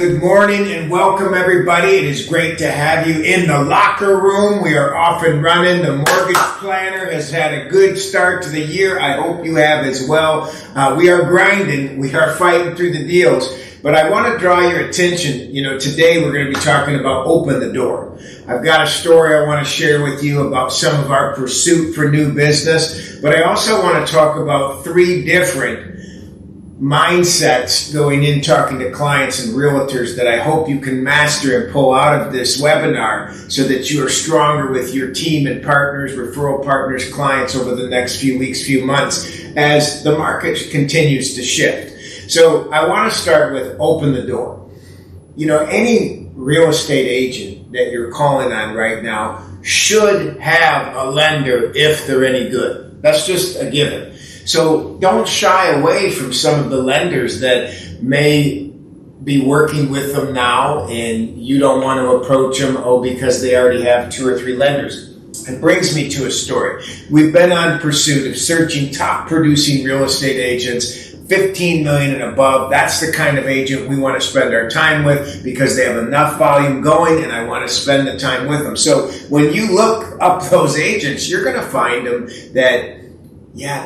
Good morning and welcome everybody. It is great to have you in the locker room. We are off and running. The Mortgage Planner has had a good start to the year. I hope you have as well. We are grinding. We are fighting through the deals. But I want to draw your attention. Today we're going to be talking about open the door. I've got a story I want to share with you about some of our pursuit for new business. But I also want to talk about 3 different mindsets going in talking to clients and realtors that I hope you can master and pull out of this webinar so that you are stronger with your team and partners, referral partners, clients over the next few weeks, few months as the market continues to shift. So I want to start with open the door. Any real estate agent that you're calling on right now should have a lender if they're any good. That's just a given. So don't shy away from some of the lenders that may be working with them now and you don't want to approach them, because they already have 2 or 3 lenders. It brings me to a story. We've been on pursuit of searching top producing real estate agents, 15 million and above. That's the kind of agent we want to spend our time with because they have enough volume going and I want to spend the time with them. So when you look up those agents, you're going to find them that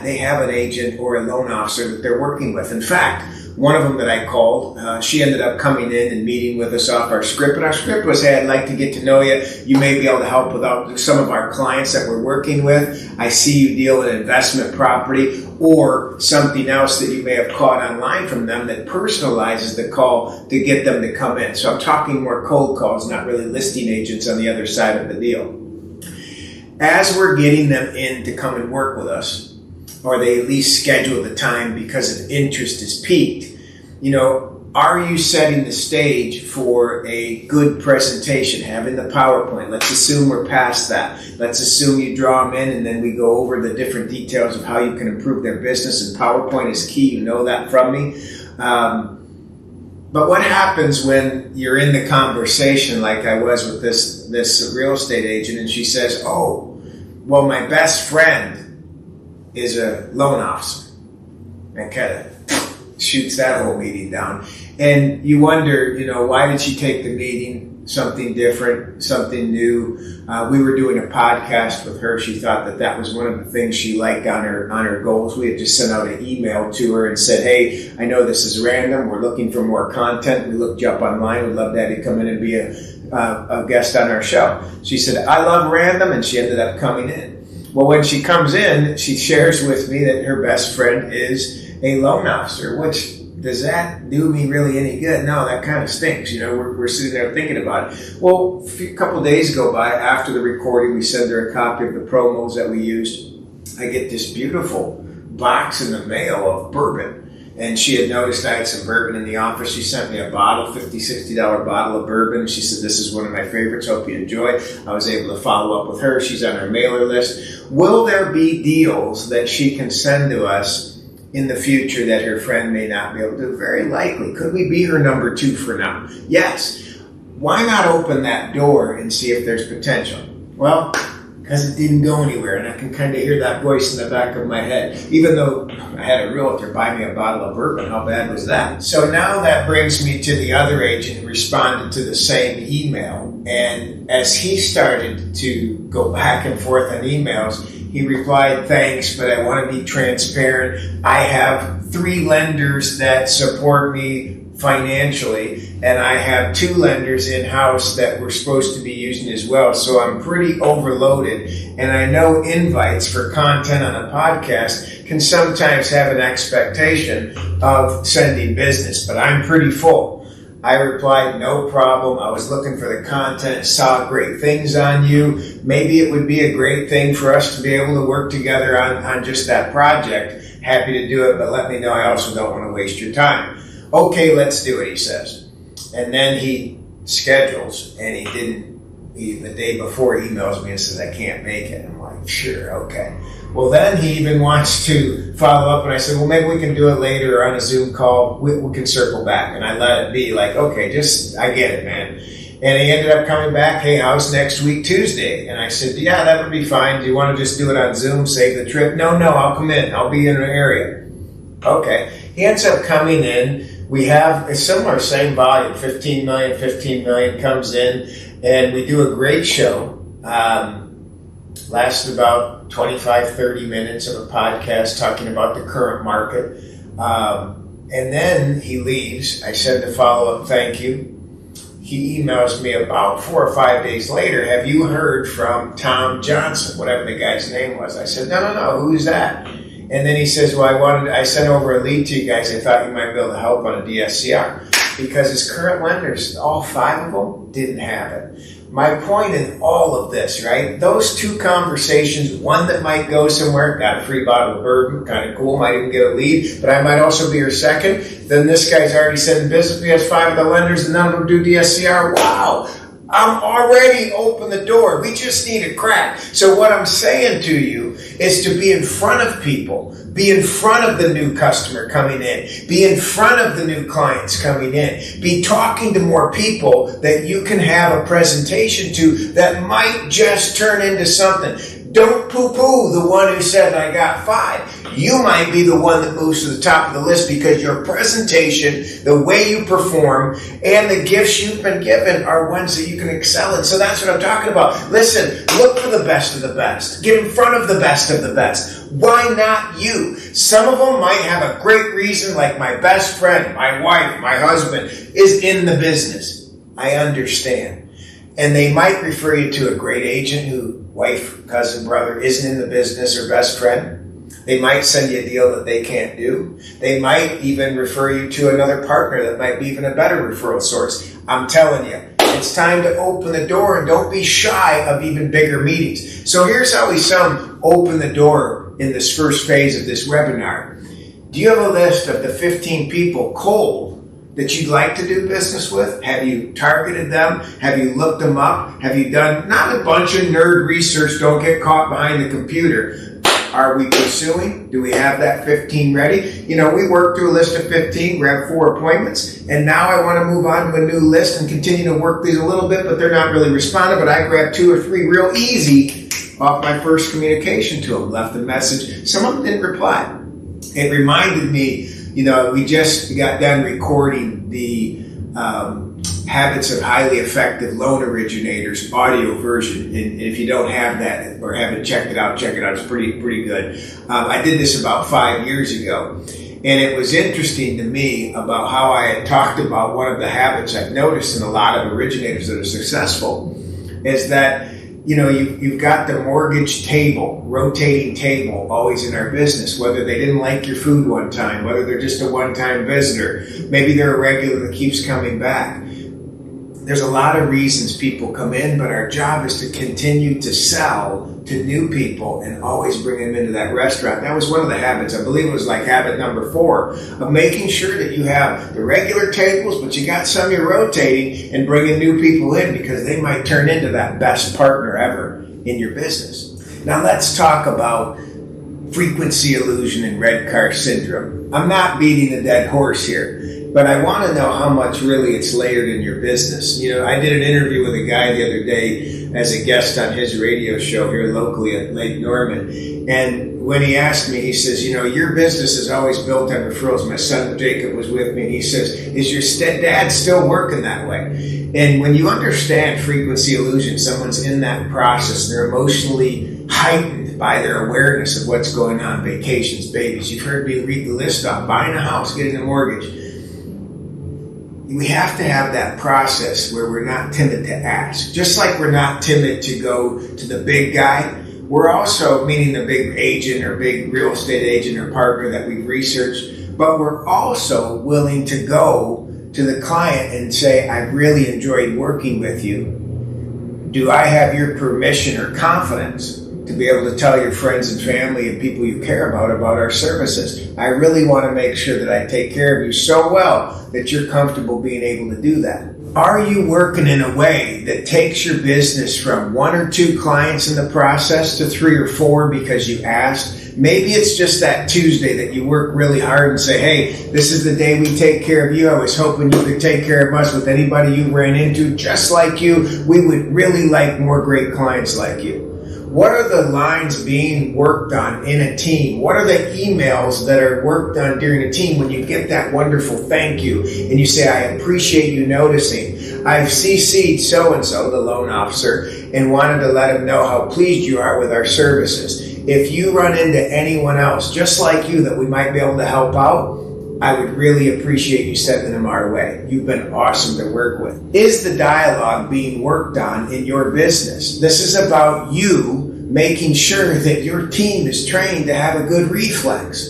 they have an agent or a loan officer that they're working with. In fact, one of them that I called, she ended up coming in and meeting with us off our script. And our script was, hey, I'd like to get to know you. You may be able to help with some of our clients that we're working with. I see you deal in investment property or something else that you may have caught online from them that personalizes the call to get them to come in. So I'm talking more cold calls, not really listing agents on the other side of the deal. As we're getting them in to come and work with us, or they at least schedule the time because of interest is peaked, are you setting the stage for a good presentation, having the PowerPoint? Let's assume we're past that. Let's assume you draw them in and then we go over the different details of how you can improve their business, and PowerPoint is key. You know that from me. But what happens when you're in the conversation like I was with this real estate agent and she says, oh, well, my best friend is a loan officer, and kind of shoots that whole meeting down. And you wonder, why did she take the meeting? Something different, something new. We were doing a podcast with her. She thought that was one of the things she liked on her goals. We had just sent out an email to her and said, hey, I know this is random. We're looking for more content. We looked you up online. We'd love to have you come in and be a guest on our show. She said, I love random, and she ended up coming in. Well, when she comes in, she shares with me that her best friend is a loan officer, which, does that do me really any good? No, that kind of stinks. We're sitting there thinking about it. Well, a couple of days go by after the recording. We send her a copy of the promos that we used. I get this beautiful box in the mail of bourbon. And she had noticed I had some bourbon in the office. She sent me a bottle, $50, $60 bottle of bourbon. She said, this is one of my favorites. Hope you enjoy. I was able to follow up with her. She's on our mailer list. Will there be deals that she can send to us in the future that her friend may not be able to? Very likely. Could we be her number 2 for now? Yes. Why not open that door and see if there's potential? Well, because it didn't go anywhere, and I can kind of hear that voice in the back of my head. Even though I had a realtor buy me a bottle of bourbon, how bad was that? So now that brings me to the other agent who responded to the same email, and as he started to go back and forth on emails, he replied, thanks, but I want to be transparent. I have 3 lenders that support me financially, and I have 2 lenders in-house that we're supposed to be using as well. So I'm pretty overloaded, and I know invites for content on a podcast can sometimes have an expectation of sending business, but I'm pretty full. I replied, no problem. I was looking for the content, saw great things on you. Maybe it would be a great thing for us to be able to work together on just that project. Happy to do it, but let me know. I also don't want to waste your time. Okay, let's do it, he says. And then he schedules, and the day before he emails me and says, I can't make it. I'm like, sure, okay. Well, then he even wants to follow up, and I said, well, maybe we can do it later or on a Zoom call. We can circle back. And I let it be like, okay, I get it, man. And he ended up coming back, hey, how's next week, Tuesday? And I said, yeah, that would be fine. Do you want to just do it on Zoom, save the trip? No, I'll come in. I'll be in an area. Okay. He ends up coming in We have a similar, same volume, 15 million comes in, and we do a great show. Lasts about 25, 30 minutes of a podcast talking about the current market. And then he leaves. I send a follow-up thank you. He emails me about 4 or 5 days later, have you heard from Tom Johnson, whatever the guy's name was? I said, no, who's that? And then he says, well, I sent over a lead to you guys. I thought you might be able to help on a DSCR. Because his current lenders, all 5 of them, didn't have it. My point in all of this, right? Those 2 conversations, one that might go somewhere, got a free bottle of bourbon, kind of cool, might even get a lead, but I might also be her second. Then this guy's already sending business. He has 5 of the lenders and none of them do DSCR. Wow! I'm already open the door. We just need a crack. So what I'm saying to you is to be in front of people. Be in front of the new customer coming in. Be in front of the new clients coming in. Be talking to more people that you can have a presentation to that might just turn into something. Don't poo-poo the one who said, I got 5. You might be the one that moves to the top of the list because your presentation, the way you perform, and the gifts you've been given are ones that you can excel in. So that's what I'm talking about. Listen, look for the best of the best. Get in front of the best of the best. Why not you? Some of them might have a great reason, like my best friend, my wife, my husband, is in the business. I understand. And they might refer you to a great agent who, wife, cousin, brother, isn't in the business or best friend. They might send you a deal that they can't do. They might even refer you to another partner that might be even a better referral source. I'm telling you, it's time to open the door and don't be shy of even bigger meetings. So here's how we sum open the door in this first phase of this webinar. Do you have a list of the 15 people cold that you'd like to do business with? Have you targeted them? Have you looked them up? Have you done not a bunch of nerd research, don't get caught behind the computer. Are we pursuing? Do we have that 15 ready? You know, we worked through a list of 15, grabbed 4 appointments, and now I want to move on to a new list and continue to work these a little bit, but they're not really responding, but I grabbed 2 or 3 real easy off my first communication to them, left a message. Some of them didn't reply. It reminded me, you know, we just got done recording the Habits of Highly Effective Loan Originators audio version. And if you don't have that or haven't checked it out, check it out. It's pretty good. I did this about 5 years ago. And it was interesting to me about how I had talked about one of the habits I've noticed in a lot of originators that are successful is that, you know, you've got the mortgage table, rotating table, always in our business, whether they didn't like your food one time, whether they're just a one-time visitor, maybe they're a regular that keeps coming back. There's a lot of reasons people come in, but our job is to continue to sell to new people and always bring them into that restaurant. That was one of the habits. I believe it was like habit number 4 of making sure that you have the regular tables, but you got some you're rotating and bringing new people in because they might turn into that best partner ever in your business. Now let's talk about frequency illusion and red car syndrome. I'm not beating a dead horse here. But I want to know how much really it's layered in your business. You know, I did an interview with a guy the other day as a guest on his radio show here locally at Lake Norman. And when he asked me, he says, you know, your business is always built on referrals. My son Jacob was with me and he says, is your dad still working that way? And when you understand frequency illusion, someone's in that process, they're emotionally heightened by their awareness of what's going on, vacations, babies. You've heard me read the list off, buying a house, getting a mortgage. We have to have that process where we're not timid to ask. Just like we're not timid to go to the big guy, we're also, meaning the big agent or big real estate agent or partner that we've researched, but we're also willing to go to the client and say, I've really enjoyed working with you. Do I have your permission or confidence to be able to tell your friends and family and people you care about our services? I really want to make sure that I take care of you so well that you're comfortable being able to do that. Are you working in a way that takes your business from 1 or 2 clients in the process to 3 or 4 because you asked? Maybe it's just that Tuesday that you work really hard and say, hey, this is the day we take care of you. I was hoping you could take care of us with anybody you ran into just like you. We would really like more great clients like you. What are the lines being worked on in a team? What are the emails that are worked on during a team when you get that wonderful thank you and you say, I appreciate you noticing. I've CC'd so-and-so, the loan officer, and wanted to let him know how pleased you are with our services. If you run into anyone else, just like you, that we might be able to help out, I would really appreciate you sending them our way. You've been awesome to work with. Is the dialogue being worked on in your business? This is about you making sure that your team is trained to have a good reflex.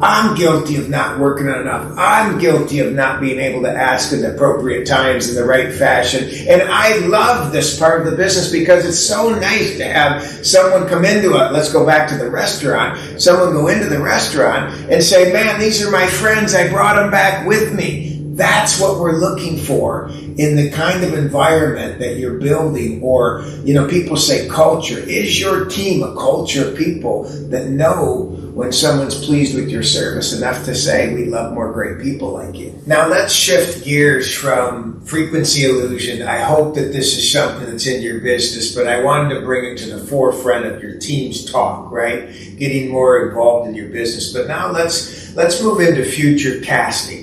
I'm guilty of not working on enough. I'm guilty of not being able to ask in the appropriate times in the right fashion. And I love this part of the business because it's so nice to have someone come into it. Let's go back to the restaurant. Someone go into the restaurant and say, man, these are my friends. I brought them back with me. That's what we're looking for in the kind of environment that you're building. Or, people say culture. Is your team a culture of people that know when someone's pleased with your service enough to say, we love more great people like you? Now let's shift gears from frequency illusion. I hope that this is something that's in your business, but I wanted to bring it to the forefront of your team's talk, right? Getting more involved in your business. But now let's move into future casting.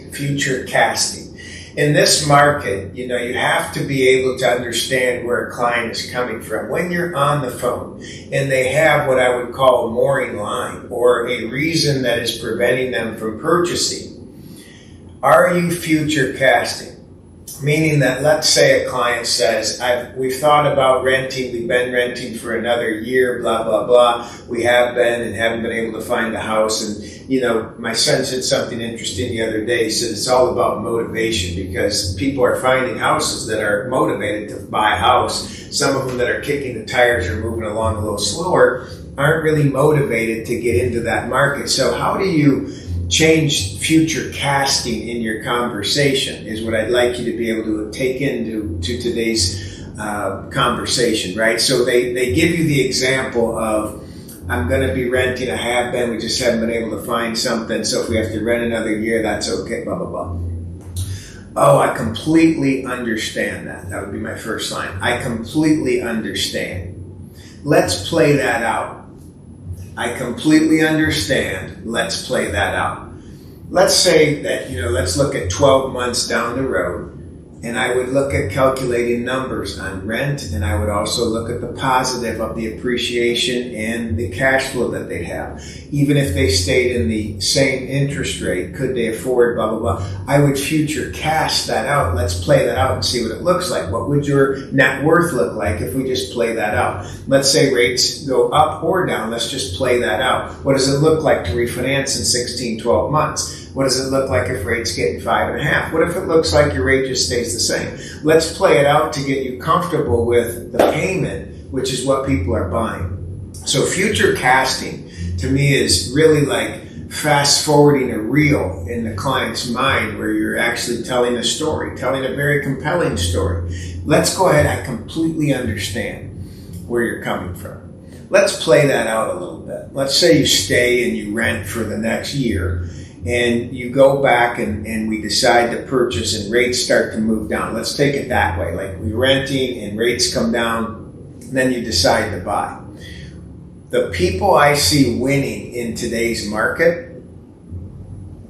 In this market, you have to be able to understand where a client is coming from. When you're on the phone and they have what I would call a mooring line or a reason that is preventing them from purchasing, are you future casting? Meaning that, let's say a client says, we've thought about renting, we've been renting for another year, blah, blah, blah. We have been and haven't been able to find a house. And, my son said something interesting the other day. He said it's all about motivation because people are finding houses that are motivated to buy a house. Some of them that are kicking the tires or moving along a little slower aren't really motivated to get into that market. So how do you change future casting in your conversation is what I'd like you to be able to take into today's conversation, right? So they give you the example of, I'm going to be renting, I have been, we just haven't been able to find something, so if we have to rent another year, that's okay, blah, blah, blah. Oh, I completely understand that. That would be my first line. I completely understand. Let's play that out. I completely understand. Let's play that out. Let's say that, let's look at 12 months down the road, and I would look at calculating numbers on rent, and I would also look at the positive of the appreciation and the cash flow that they'd have. Even if they stayed in the same interest rate, could they afford blah, blah, blah. I would future cast that out. Let's play that out and see what it looks like. What would your net worth look like if we just play that out? Let's say rates go up or down. Let's just play that out. What does it look like to refinance in 16, 12 months? What does it look like if rates get 5.5? What if it looks like your rate just stays the same? Let's play it out to get you comfortable with the payment, which is what people are buying. So future casting to me is really like fast forwarding a reel in the client's mind where you're actually telling a story, telling a very compelling story. Let's go ahead. I completely understand where you're coming from. Let's play that out a little bit. Let's say you stay and you rent for the next year, and you go back and we decide to purchase and rates start to move down. Let's take it that way. Like we're renting and rates come down, and then you decide to buy. The people I see winning in today's market,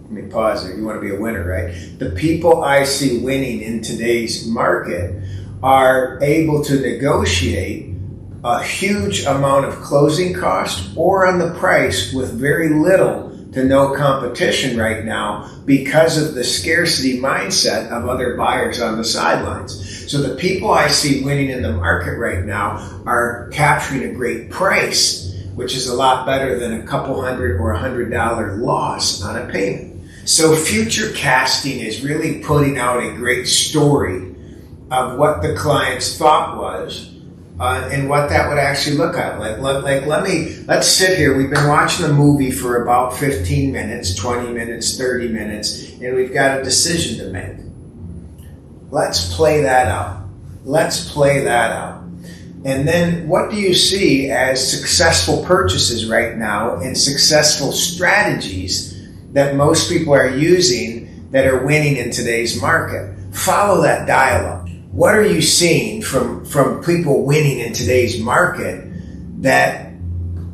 let me pause there. You want to be a winner, right? The people I see winning in today's market are able to negotiate a huge amount of closing cost or on the price with very little to no competition right now because of the scarcity mindset of other buyers on the sidelines. So the people I see winning in the market right now are capturing a great price, which is a lot better than a couple $100 or $100 loss on a payment. So future casting is really putting out a great story of what the client's thought was and what that would actually look at. Let's sit here. We've been watching the movie for about 15 minutes, 20 minutes, 30 minutes, and we've got a decision to make. Let's play that out. Let's play that out. And then what do you see as successful purchases right now and successful strategies that most people are using that are winning in today's market? Follow that dialogue. What are you seeing from people winning in today's market that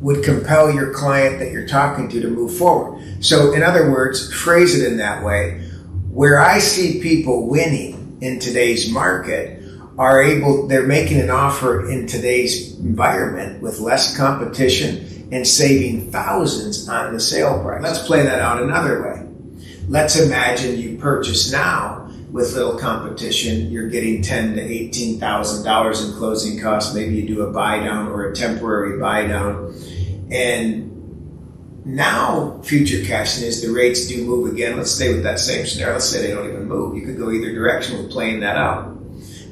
would compel your client that you're talking to move forward. So in other words, phrase it in that way. Where I see people winning in today's market they're making an offer in today's environment with less competition and saving thousands on the sale price. Let's play that out another way. Let's imagine you purchase now with little competition. You're getting $10,000 to $18,000 in closing costs. Maybe you do a buy down or a temporary buy down. And now future cashing is the rates do move again. Let's stay with that same scenario. Let's say they don't even move. You could go either direction with playing that out.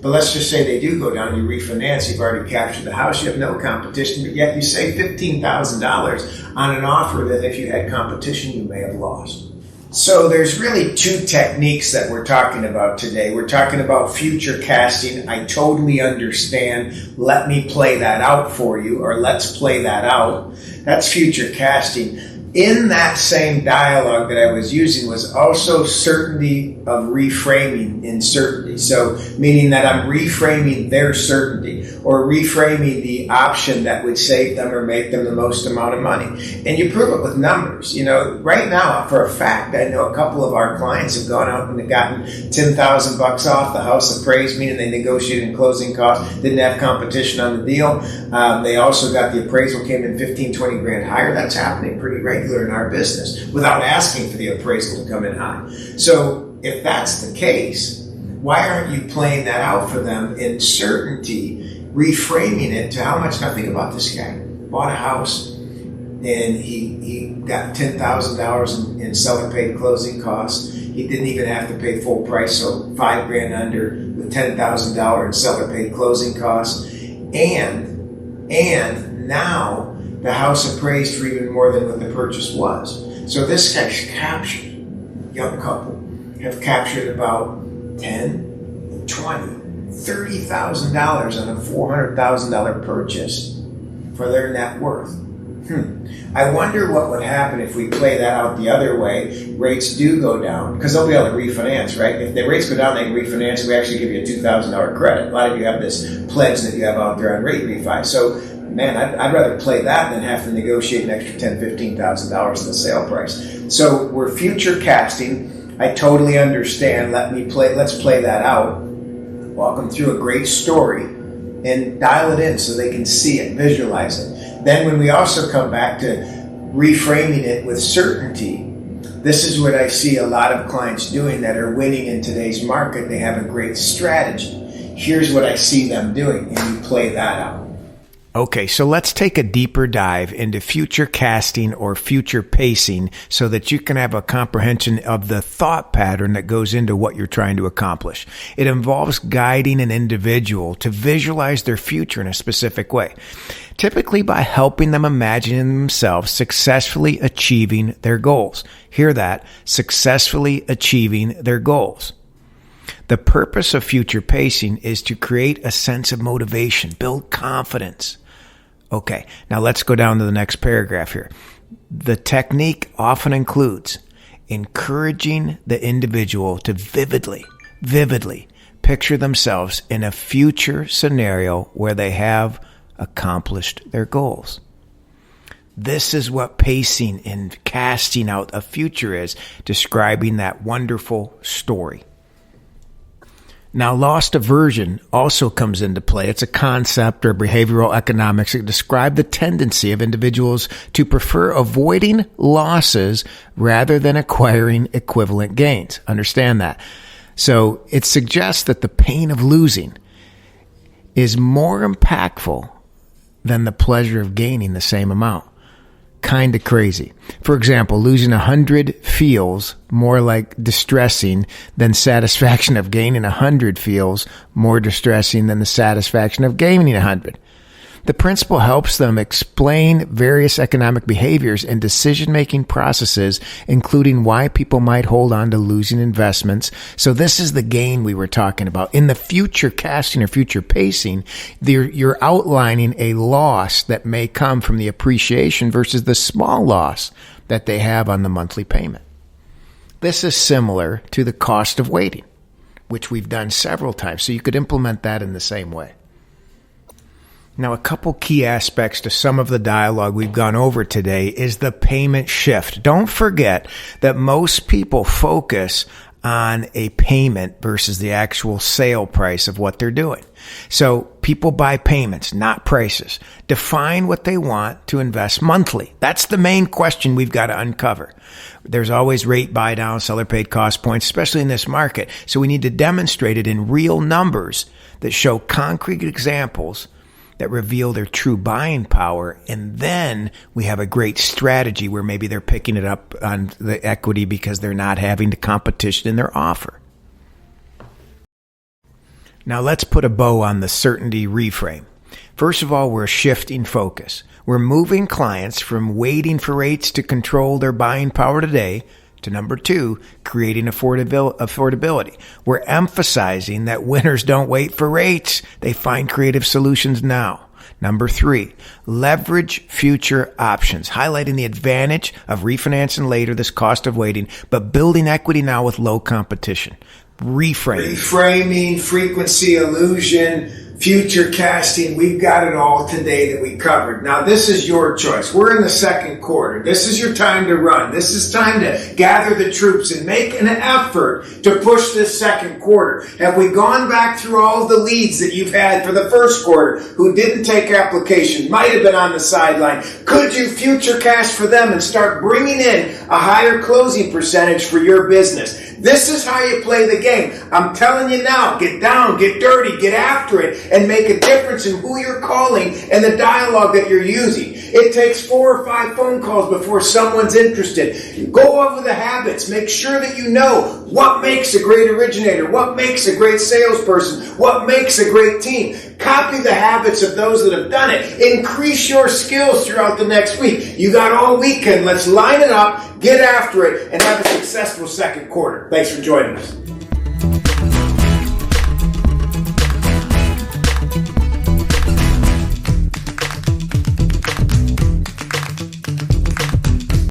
But let's just say they do go down, you refinance, you've already captured the house, you have no competition, but yet you save $15,000 on an offer that if you had competition, you may have lost. So there's really two techniques that we're talking about today. We're talking about future casting. I totally understand. Let me play that out for you, or let's play that out. That's future casting. In that same dialogue that I was using was also certainty of reframing in certainty. So meaning that I'm reframing their certainty or reframing the option that would save them or make them the most amount of money. And you prove it with numbers. You know, right now, for a fact, I know a couple of our clients have gone out and have gotten $10,000 off the house appraised, meaning they negotiated in closing costs, didn't have competition on the deal. They also got the appraisal came in 15, 20 grand higher. That's happening pretty regularly in our business without asking for the appraisal to come in high. So if that's the case, why aren't you playing that out for them in certainty, reframing it to how much? Now think about this guy. Bought a house and he got $10,000 in seller paid closing costs. He didn't even have to pay full price, so $5,000 under with $10,000 in seller paid closing costs. And now the house appraised for even more than what the purchase was. So this guy's captured, young couple, have captured about $10,000, $20,000, $30,000 on a $400,000 purchase for their net worth. I wonder what would happen if we play that out the other way. Rates do go down, because they'll be able to refinance, right? If the rates go down, they can refinance. We actually give you a $2,000 credit. A lot of you have this pledge that you have out there on rate refi. So man, I'd rather play that than have to negotiate an extra $10,000, $15,000 in the sale price. So we're future casting. I totally understand. Let's play that out. Walk them through a great story and dial it in so they can see it, visualize it. Then when we also come back to reframing it with certainty, this is what I see a lot of clients doing that are winning in today's market. They have a great strategy. Here's what I see them doing, and you play that out. Okay, so let's take a deeper dive into future casting or future pacing so that you can have a comprehension of the thought pattern that goes into what you're trying to accomplish. It involves guiding an individual to visualize their future in a specific way, typically by helping them imagine themselves successfully achieving their goals. Hear that, successfully achieving their goals. The purpose of future pacing is to create a sense of motivation, build confidence. Okay, now let's go down to the next paragraph here. The technique often includes encouraging the individual to vividly picture themselves in a future scenario where they have accomplished their goals. This is what pacing and casting out a future is, describing that wonderful story. Now, loss aversion also comes into play. It's a concept or behavioral economics that describe the tendency of individuals to prefer avoiding losses rather than acquiring equivalent gains. Understand that. So it suggests that the pain of losing is more impactful than the pleasure of gaining the same amount. Kind of crazy. For example, losing 100 feels more like distressing than satisfaction of gaining 100 feels more distressing than the satisfaction of gaining 100. The principle helps them explain various economic behaviors and decision-making processes, including why people might hold on to losing investments. So this is the gain we were talking about. In the future casting or future pacing, you're outlining a loss that may come from the appreciation versus the small loss that they have on the monthly payment. This is similar to the cost of waiting, which we've done several times. So you could implement that in the same way. Now, a couple key aspects to some of the dialogue we've gone over today is the payment shift. Don't forget that most people focus on a payment versus the actual sale price of what they're doing. So people buy payments, not prices. Define what they want to invest monthly. That's the main question we've got to uncover. There's always rate buy down, seller paid cost points, especially in this market. So we need to demonstrate it in real numbers that show concrete examples that reveal their true buying power. And then we have a great strategy where maybe they're picking it up on the equity because they're not having the competition in their offer. Now let's put a bow on the certainty reframe. First of all, we're shifting focus. We're moving clients from waiting for rates to control their buying power today to number 2, creating affordability. We're emphasizing that winners don't wait for rates. They find creative solutions now. Number 3, leverage future options, highlighting the advantage of refinancing later, this cost of waiting, but building equity now with low competition. Reframing, frequency illusion, future casting, we've got it all today that we covered. Now, this is your choice. We're in the second quarter. This is your time to run. This is time to gather the troops and make an effort to push this second quarter. Have we gone back through all of the leads that you've had for the first quarter who didn't take application, might have been on the sideline? Could you future cast for them and start bringing in a higher closing percentage for your business? This is how you play the game. I'm telling you now, get down, get dirty, get after it, and make a difference in who you're calling and the dialogue that you're using. It takes 4 or 5 phone calls before someone's interested. Go over the habits. Make sure that you know what makes a great originator, what makes a great salesperson, what makes a great team. Copy the habits of those that have done it. Increase your skills throughout the next week. You got all weekend. Let's line it up, get after it, and have a successful second quarter. Thanks for joining us.